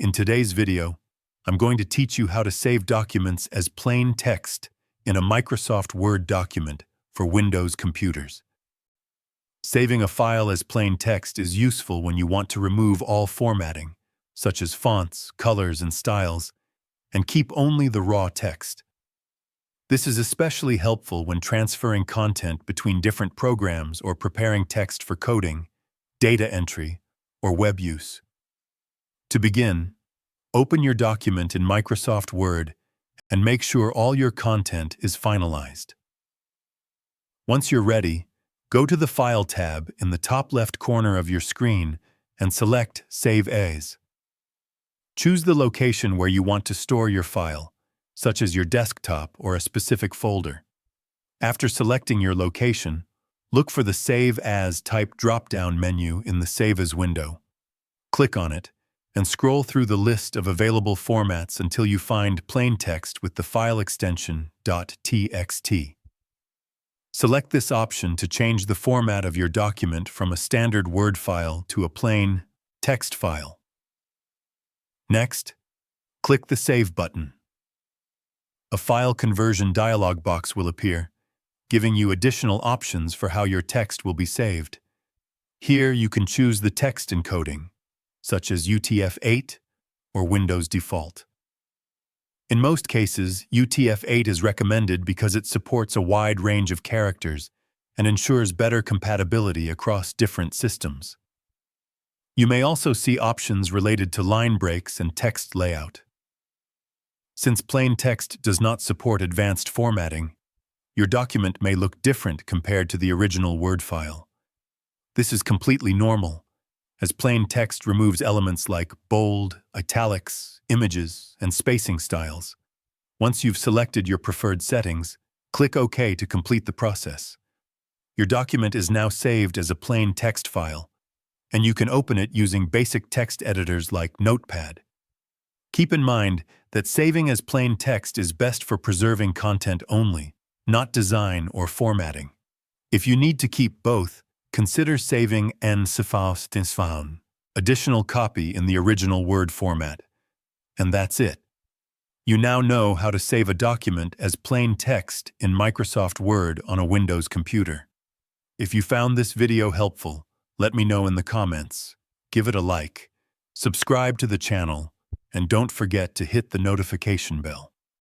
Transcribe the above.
In today's video, I'm going to teach you how to save documents as plain text in a Microsoft Word document for Windows computers. Saving a file as plain text is useful when you want to remove all formatting, such as fonts, colors, and styles, and keep only the raw text. This is especially helpful when transferring content between different programs or preparing text for coding, data entry, or web use. To begin, open your document in Microsoft Word and make sure all your content is finalized. Once you're ready, go to the File tab in the top left corner of your screen and select Save As. Choose the location where you want to store your file, such as your desktop or a specific folder. After selecting your location, look for the Save As type drop-down menu in the Save As window. Click on it and scroll through the list of available formats until you find plain text with the file extension .txt. Select this option to change the format of your document from a standard Word file to a plain text file. Next, click the Save button. A file conversion dialog box will appear, giving you additional options for how your text will be saved. Here you can choose the text encoding, such as UTF-8 or Windows Default. In most cases, UTF-8 is recommended because it supports a wide range of characters and ensures better compatibility across different systems. You may also see options related to line breaks and text layout. Since plain text does not support advanced formatting, your document may look different compared to the original Word file. This is completely normal, as plain text removes elements like bold, italics, images, and spacing styles. Once you've selected your preferred settings, click OK to complete the process. Your document is now saved as a plain text file, and you can open it using basic text editors like Notepad. Keep in mind that saving as plain text is best for preserving content only, not design or formatting. If you need to keep both, consider saving en additional copy in the original Word format. And that's it. You now know how to save a document as plain text in Microsoft Word on a Windows computer. If you found this video helpful, let me know in the comments. Give it a like, subscribe to the channel, and don't forget to hit the notification bell.